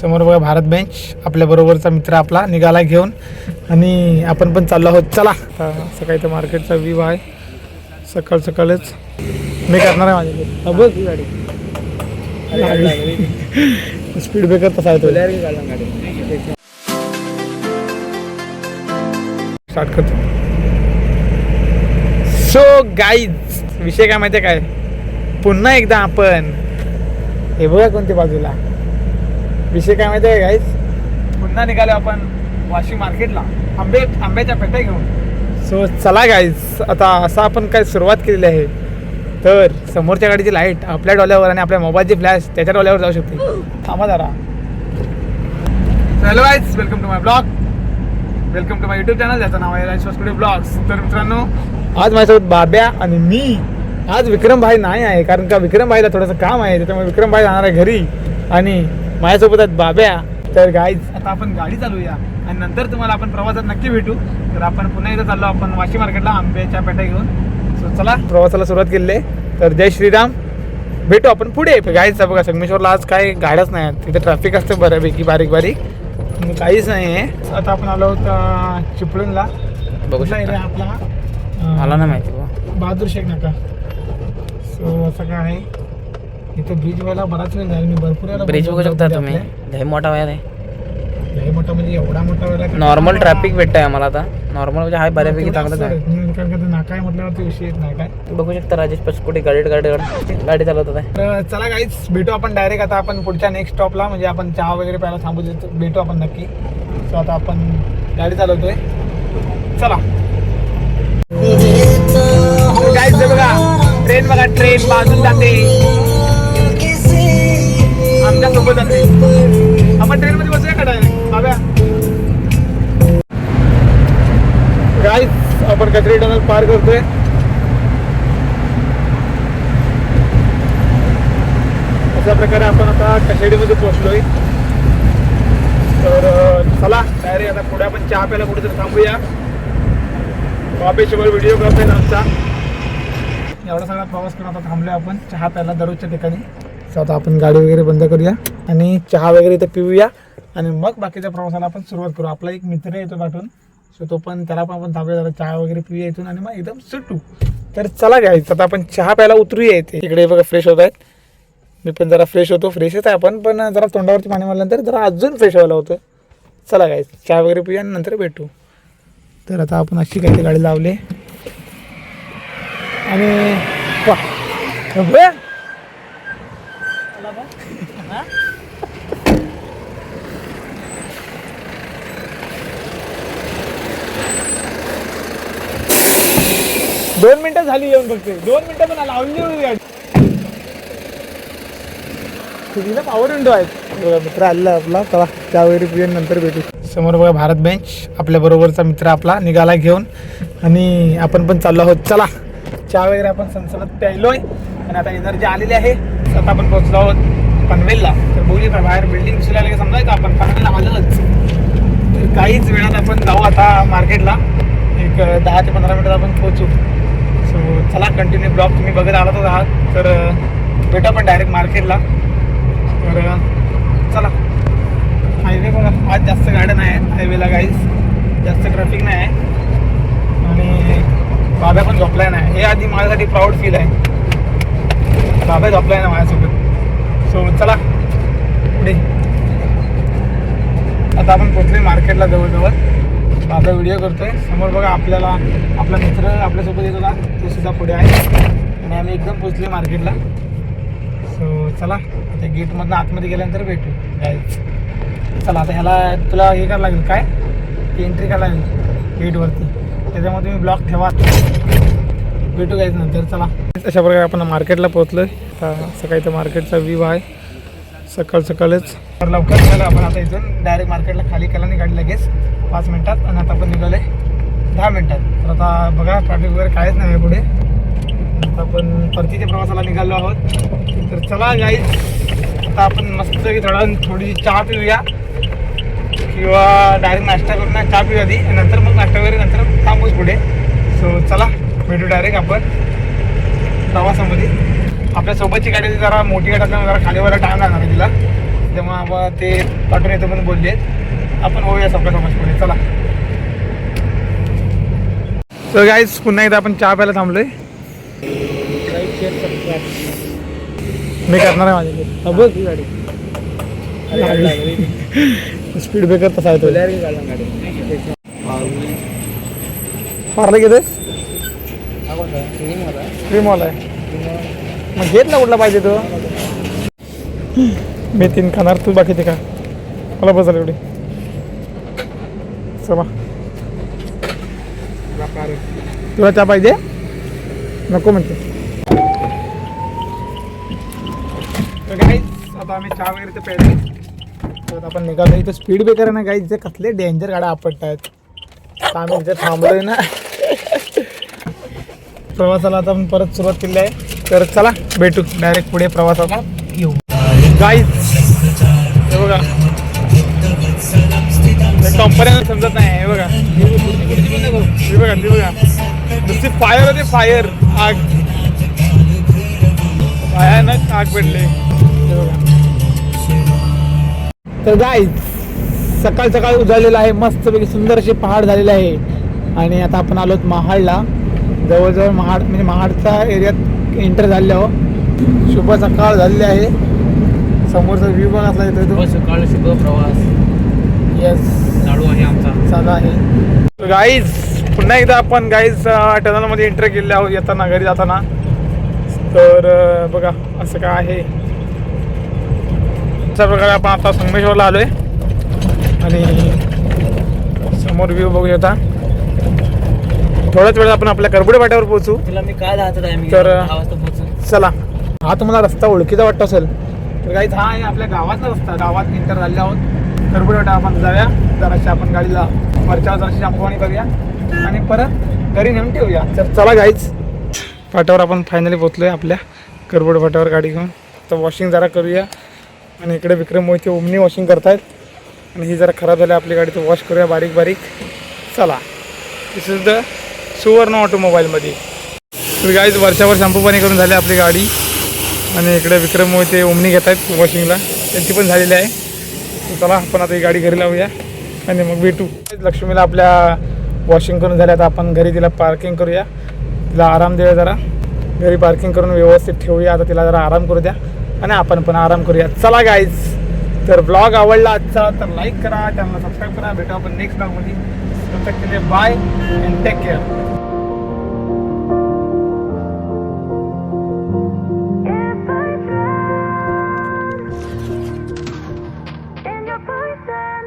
समोर बघा भारत बेंच, आपल्या बरोबरचा मित्र आपला निघाला घेऊन आणि आपण पण चाललो आहोत. चला सकाळी तर मार्केटचा व्ह्यू आहे. सकाळ सकाळच मी करणार आहे माझ्याकडे. बघ गाडी स्पीड ब्रेकर तसा आहे तो. स्टार्ट करतो. सो गाईज विषय काय माहिती आहे काय, पुन्हा एकदा आपण हे बघा कोणत्या बाजूला. विषय काय माहिती आहे गाईज, पुन्हा निघालो आपण वाशी मार्केटला आंब्याच्या पेट्या घेऊन. सो चला गाईज, आता असं आपण काय सुरुवात केलेली आहे. तर समोरच्या गाडीची लाईट आपल्या डोळ्यावर आणि आपल्या मोबाईलची फ्लॅश त्याच्या डोळ्यावर जाऊ शकते. थांबा जरा. Hello guys, welcome to my blog, welcome to my YouTube channel, ज्याचं नाव आहे राजेश स्टुडिओ ब्लॉग्स. तर मित्रांनो, आज माझ्यासोबत बाब्या आणि मी. आज विक्रम भाई नाही आहे, कारण का विक्रम भाईला थोडंसं काम आहे, त्याच्यामुळे विक्रम भाई जाणार आहे घरी आणि माझ्यासोबत आहेत बाब्या. तर गाईज आता आपण गाडी चालूया आणि नंतर तुम्हाला आपण प्रवासात नक्की भेटू. तर आपण पुन्हा एकदा चाललो आपण वाशी मार्केटला आंब्याच्या पेट्या घेऊन. सो चला प्रवासाला सुरुवात केली आहे. तर जय श्रीराम, भेटू आपण पुढे. गाईज बघा, संगमेश्वरला आज काय गाड्याच नाही आहेत, तिथे ट्रॅफिक असते बऱ्यापैकी बारीक बारीक, काहीच नाही आहे. आता आपण आलो आहोत चिपळूणला. बघू शकता आपला मला नाही माहिती बा, बहादूर शेख नाका. सो असं काय आहे इथे ब्रिज व्हायला बराच वेळ झाला. मी भरपूर ब्रिज बघू शकता तुम्ही, लय मोठा वेळ आहे. लय मोठा म्हणजे एवढा मोठा वेळ. नॉर्मल ट्रॅफिक भेटतंय आम्हाला आता, नॉर्मल म्हणजे हाय बऱ्यापैकी चांगलंच आहे. कारण का नाका आहे म्हटल्यावरती विषय येत नाही काय. बघू शकता राजेश पचकुटे गाडी चालवत आहे. तर चला गाईज, भेटू आपण डायरेक्ट आता आपण पुढच्या नेक्स्ट स्टॉपला, म्हणजे आपण चहा वगैरे प्यायला थांबू देतो, भेटू आपण नक्की. सो आता आपण गाडी चालवतोय, चला. गाईज बघा ट्रेन, बघा ट्रेन बाजून जाते, आमच्या सोबत जाते. आपण ट्रेन मध्ये बसूया का डायरेक्ट बाब्या? गाईज आपण कचरे टनल पार करतोय. अशा प्रकारे आपण आता कशेडीमध्ये पोहोचलोय. तर चला डायरेक्ट आता पुढे आपण चहा प्यायला कुठेतरी थांबूया. बाबेसोबत व्हिडिओ करतोय आमचा. एवढा सगळा प्रवास करून आता थांबलोय आपण चहा प्यायला दररोजच्या ठिकाणी. सो आता आपण गाडी वगैरे बंद करूया आणि चहा वगैरे इथं पिऊया आणि मग बाकीच्या प्रवासाला आपण सुरुवात करू. आपला एक मित्र येतो पाठवून, सो तो पण त्याला पण आपण थांबूया, जरा चहा वगैरे पिऊया इथून आणि मग एकदम सुटू. तर चला घ्यायचं आता आपण चहा प्यायला उतरूया. इथे इकडे बघा फ्रेश होत आहेत, मी पण जरा फ्रेश होतो. फ्रेशच आहे आपण, पण जरा तोंडावरती पाणी मारल्यानंतर जरा अजून फ्रेश व्हायला होतं. चला घ्यायचं चहा वगैरे पिऊया आणि नंतर भेटू. तर आता आपण अशी काही गाडी लावली आणि 2 मिनिटं झाली येऊन बघते. 2 मिनिटं पण लावली गाडी. तिला पॉवर विंडो आहे. मित्र आलेला आपला, चला चहा वगैरे पिऊन नंतर भेटू. समोर बघा भारत बेंच, आपल्या बरोबरचा मित्र आपला निघाला घेऊन आणि आपण पण चाललो आहोत. चला चहा वगैरे आपण सनसनत प्यायलोय आणि आता एनर्जी आलेली आहे. आता आपण पोहोचलो आहोत पनवेलला. तर बघूया का बाहेर बिल्डिंग दिसायला लागेल, समजायचं आपण पनवेलला आलोच. तर काहीच वेळात आपण जाऊ आता मार्केटला. एक 10 ते 15 मिनिटात आपण पोहोचू. सो चला कंटिन्यू ब्लॉग तुम्ही बघत आलातच आहात. तर भेटू आपण डायरेक्ट मार्केटला. तर चला. हायवे बघा, आज जास्त गाड्या नाही आहेत हायवेला गाईज, जास्त ट्रॅफिक नाही आहे आणि बाबा पण झोपलाय नाही. हे आधी माझ्यासाठी प्राऊड फील आहे, बाबा झोपलाय ना माझ्यासोबत. सो चला पुढे. आता आपण पोचलोय मार्केटला जवळजवळ. बाबा व्हिडिओ करतोय. समोर बघा आपल्याला आपला मित्र आपल्यासोबत येत होता, तो सुद्धा पुढे आहे आणि आम्ही एकदम पोचलोय मार्केटला. सो चला आता गेटमधनं आतमध्ये गेल्यानंतर भेटू गाईज. चला आता ह्याला तुला हे करायला लागेल काय, ती एंट्री करायला लागेल गेटवरती, त्याच्यामध्ये तुम्ही ब्लॉक ठेवा. भेटू गाईज नंतर. चला अशा प्रकारे आपण मार्केटला पोहोचलोय. आता सकाळी तर मार्केटचा व्ह्यू आहे सकाळ सकाळच. तर लवकर झालं आपण आता इथून डायरेक्ट मार्केटला खाली केला नाही गाडी लगेच 5 मिनिटात आणि आता आपण निघाले 10 मिनिटात. तर आता बघा ट्रॅफिक वगैरे काहीच नाही आहे पुढे. आता आपण परतीच्या प्रवासाला निघालो आहोत. तर चला गाईज आता आपण मस्त थोडी चहा पिऊया किंवा डायरेक्ट नाश्ता करून चहा पिऊया आधी, नंतर मग नाश्ता वगैरे नंतर थांबूच पुढे. सो चला भेटू डायरेक्ट आपण प्रवासामध्ये. आपल्या सोबतची गाडी जरा मोठी गाडी असल्यामुळे जरा खाली वगैरे टाईम लागणार आहे तिला. त्यामुळे आपण ते पाठवून येतो म्हणून बोलले. आपण होऊया सगळं समाजपुढे. चला तर गाईज पुन्हा एकदा आपण चहा प्यायला थांबलोय. मी करणार आहे माझी बघ गाडी स्पीड ब्रेकर तसा आहे तो. फारला घेतेस क्रीमवाला आहे मग घेत ना कुठला पाहिजे तो. मी 3 खाणार तू बाकीचे का मला बसाल एवढी. चला तुला चहा पाहिजे नको म्हणते. तर गाईज आता आम्ही चहा वगैरे ते प्यायलो तर आपण निघालो. इथं स्पीड ब्रेकर आहे ना गाईज जे कसले डेंजर गाड्या आपटत आहेत. तर आम्ही इथे थांबलोय ना प्रवासाला आता आपण परत सुरुवात केली आहे. तर चला भेटू डायरेक्ट पुढे प्रवासाला येऊ. गाईज हे बघा कंपन्यांना समजत नाही. हे बघा हे बघा ते बघा नुसती फायर होते फायर आग भयानक आग पेटले. हे बघा तर गाईज सकाळ सकाळ उजाळलेलं आहे मस्तपैकी सुंदर असे पहाड झालेले आहे. आणि आता आपण आलोत महाडला. जवळजवळ महाड म्हणजे महाडचा एरियात एंटर झाले आहो. शुभ सकाळ झालेली आहे. समोरचा व्ह्यू पण असला येतो तो सकाळ शुभ प्रवास येस चालू आहे आमचा चालू आहे. गाईज पुन्हा एकदा आपण गाईज टनलमध्ये एंटर केले आहोत येताना घरी जाताना. तर बघा असं काय आहे. अशा प्रकारे आपण आता संगमेश्वरला आलोय आणि समोर व्ह्यू बघू शकता. थोड्याच वेळात आपण आपल्या करबुडे फाट्यावर पोहोचू. तुला मी काय जायचं टायमिंग तर 10 वाजता पोहोचू. चला हा तुम्हाला रस्ता ओळखीचा वाटत असेल तर गाईज हा आहे आपल्या गावातला रस्ता. गावात एंटर झाले आहोत. करबुडे फाटा आपण जाऊया जराशी आपण गाडीला वरच्या जराशी शांपवानी करूया आणि परत घरी नेऊन ठेवूया. तर चला गाईज फाट्यावर आपण फायनली पोहोचलोय आपल्या करबुडे फाट्यावर गाडी घेऊन. तर वॉशिंग जरा करूया आणि इकडे विक्रम मोहिते ओमनी वॉशिंग करतायत आणि ही जरा खराब झाली आपली गाडी तर वॉश करूया बारीक बारीक. चला दिस इज द सुवर्ण ऑटोमोबाईलमध्ये. तर गाईज वरच्यावर शॅम्पू पाणी करून झाली आपली गाडी आणि इकडे विक्रम मोहिते ओमनी घेत आहेत वॉशिंगला त्यांची पण झालेली आहे. तर चला आपण आता ही गाडी घरी लावूया आणि मग भेटू. लक्ष्मीला आपल्या वॉशिंग करून झाल्या तर आपण घरी तिला पार्किंग करूया. तिला आराम देऊया जरा घरी पार्किंग करून व्यवस्थित ठेवूया. आता तिला जरा आराम करू द्या आणि आपण पण आराम करूया. चला गाईज तर ब्लॉग आवडला आजचा तर लाईक करा चॅनलला सबस्क्राईब करा. भेटू आपण नेक्स्ट ब्लॉगमध्ये. तब तक bye and take care. In your poison